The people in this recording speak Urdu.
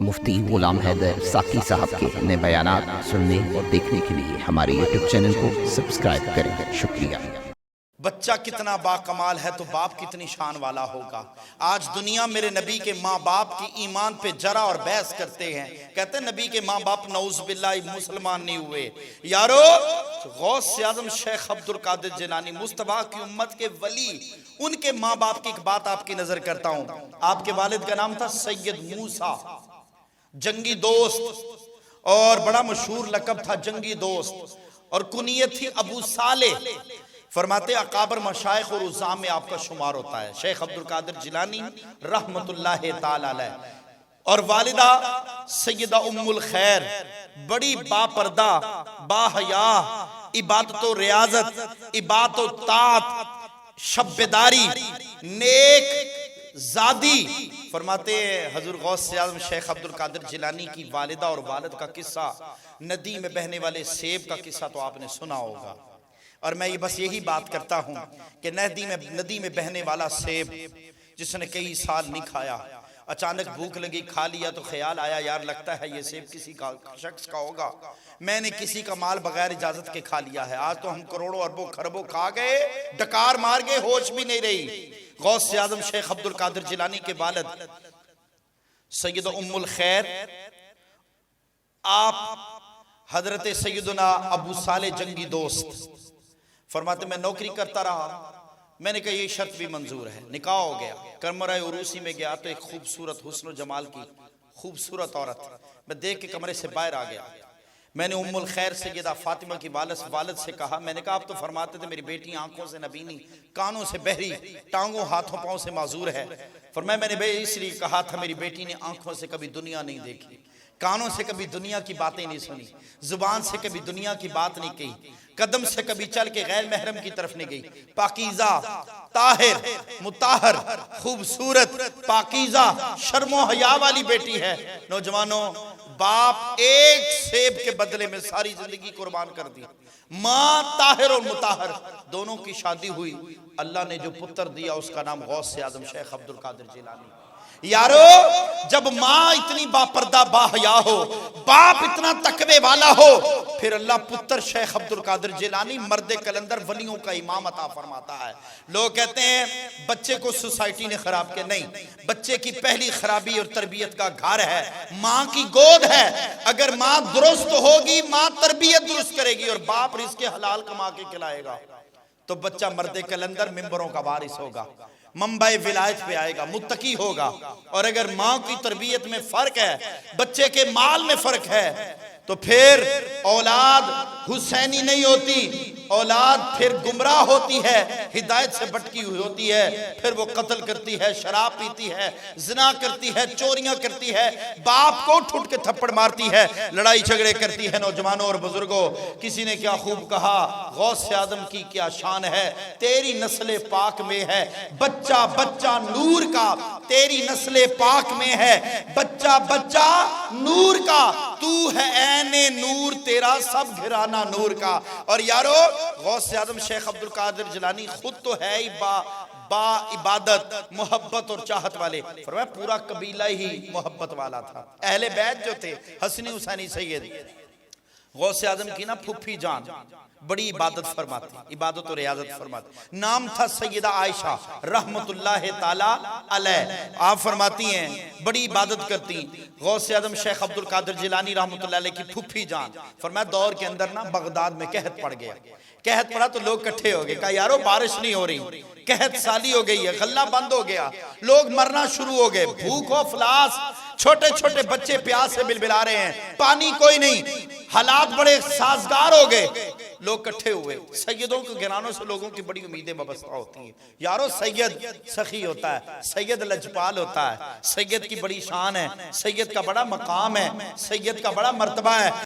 مفتی غلام حیدر ساقی صاحب کے نئے بیانات سننے اور دیکھنے کے لیے ہمارے یوٹیوب چینل کو سبسکرائب کریں۔ شکریہ۔ بچہ کتنا باکمال ہے تو باپ کتنی شان والا ہوگا۔ آج دنیا میرے نبی کے ماں باپ کی ایمان پہ جرا اور بحث کرتے ہیں، کہتے ہیں نبی کے ماں باپ نعوذ باللہ مسلمان نہیں ہوئے۔ یارو غوث اعظم شیخ عبد القادر جیلانی مصطفیٰ کی امت کے ولی، ان کے ماں باپ کی ایک بات آپ کی نظر کرتا ہوں۔ آپ کے والد کا نام تھا سید موسیٰ، جنگی دوست، اور بڑا مشہور لقب تھا جنگی دوست، اور کنیت تھی ابو صالح۔ فرماتے اکابر مشائخ اور عظام میں آپ کا شمار ہوتا ہے شیخ عبد القادر جیلانی رحمت اللہ تعالی علیہ، اور والدہ سیدہ ام الخیر، بڑی با پردہ، با حیا، عبادت و ریاضت، عبادت و طاعت، شب بیداری، نیک زادی۔ فرماتے حضور غوث اعظم شیخ عبد القادر جیلانی کی والدہ اور والد کا قصہ، ندی میں بہنے والے سیب کا قصہ تو آپ نے سنا ہوگا، اور میں یہ بس یہی بات کرتا ہوں کہ ندی میں بہنے والا سیب جس نے کئی سال نہیں کھایا، اچانک بھوک لگی، کھا لیا تو خیال آیا یار لگتا ہے یہ سیب کسی کا شخص کا ہوگا، میں نے کسی کا مال بغیر اجازت کے کھا لیا ہے، آج تو ہم کروڑوں اربوں خربوں کھا گئے، ڈکار مار گئے، ہوش بھی نہیں رہی۔ غوث اعظم شیخ عبد القادر جیلانی کے والد سیدہ ام الخیر، آپ حضرت سیدنا ابو صالح جنگی دوست، فرماتے میں نوکری کرتا رہا، میں نے کہا یہ شرط بھی منظور ہے، نکاح ہو گیا، کمرہ عروسی میں گیا تو ایک خوبصورت حسن و جمال کی خوبصورت عورت، میں دیکھ کے کمرے سے باہر آ گیا، میں نے ام الخیر سیدہ فاطمہ کی والد سے کہا، میں نے کہا آپ تو فرماتے تھے میری بیٹی آنکھوں سے نبینی، کانوں سے بہری، ٹانگوں ہاتھوں پاؤں سے معذور ہے، فرمایا میں نے اس لیے کہا تھا میری بیٹی نے آنکھوں سے کبھی دنیا نہیں دیکھی، کانوں سے کبھی دنیا کی باتیں نہیں سنی، زبان سے کبھی دنیا کی بات نہیں کہی، قدم سے کبھی چل کے غیر محرم کی طرف نہیں گئی، پاکیزہ، طاہر، مطہر، خوبصورت، پاکیزہ، شرم و حیا والی بیٹی ہے۔ نوجوانوں، باپ ایک سیب کے بدلے میں ساری زندگی قربان کر دی، ماں طاہر اور مطہر دونوں کی شادی ہوئی، اللہ نے جو پتر دیا اس کا نام غوث اعظم شیخ عبد القادر جیلانی۔ یارو جب ماں اتنی با پردہ با حیا ہو، باپ اتنا تقوی والا ہو، پھر اللہ پتر شیخ عبد القادر جیلانی مرد کلندر ولیوں کا امام عطا فرماتا ہے۔ لوگ کہتے ہیں بچے کو سوسائٹی نے خراب کیا، نہیں، بچے کی پہلی خرابی اور تربیت کا گھر ہے، ماں کی گود ہے، اگر ماں درست ہوگی ماں تربیت درست کرے گی اور باپ رزق حلال کما کے کھلائے گا تو بچہ مرد کلندر ممبروں کا وارث ہوگا، منبع ولایت پہ آئے گا، متقی ہوگا۔ اور اگر ماں کی تربیت میں فرق ہے، بچے کے مال میں فرق ہے، تو پھر اولاد حسینی نہیں ہوتی، اولاد پھر گمراہ ہوتی ہے، ہدایت سے بھٹکی ہوئی ہوتی ہے، پھر وہ قتل کرتی ہے، شراب پیتی ہے، زنا کرتی ہے، چوریاں کرتی ہے، باپ کو اٹھ کے تھپڑ مارتی ہے، لڑائی جھگڑے کرتی ہے۔ نوجوانوں اور بزرگوں، کسی نے کیا خوب کہا، غوث اعظم کی کیا شان ہے، تیری نسل پاک میں ہے بچہ بچہ نور کا، تیری نسل پاک میں ہے بچہ بچہ نور کا، تو ہے عین نور تیرا سب گھرانہ نور کا۔ اور یارو غوث اعظم شیخ عبد القادر جیلانی خود تو ہے ہی با عبادت، محبت اور چاہت والے، فرمایا پورا قبیلہ ہی محبت والا تھا۔ اہل بیت جو تھے حسنی حسینی سید، غوث اعظم کی نا پھپھی جان بڑی عبادت فرماتی، عبادت و ریاضت فرماتی، نام تھا سیدہ عائشہ رحمت اللہ تعالی علیہ۔ آپ فرماتی ہیں بڑی عبادت کرتی، غوث اعظم شیخ عبد القادر جیلانی رحمت اللہ علیہ کی پھپھی جان، فرمایا دور کے اندر نا بغداد میں قحط پڑ گیا، قحط پڑا تو لوگ کٹھے ہو گئے، کہا یارو بارش نہیں ہو رہی، قحط سالی ہو گئی ہے، غلہ بند ہو گیا، لوگ مرنا شروع ہو گئے، بھوک و افلاس، چھوٹے چھوٹے بچے پیاس سے بلبلا رہے ہیں، پانی کوئی نہیں، حالات بڑے سازگار ہو گئے، لوگ کٹھے ہوئے، سیدوں کے گھرانوں سے لوگوں کی بڑی امیدیں وابستہ ہوتی ہیں۔ یارو سید سخی ہوتا ہے، سید لجپال ہوتا ہے، سید کی بڑی شان ہے، سید کا بڑا مقام ہے، سید کا بڑا مرتبہ ہے۔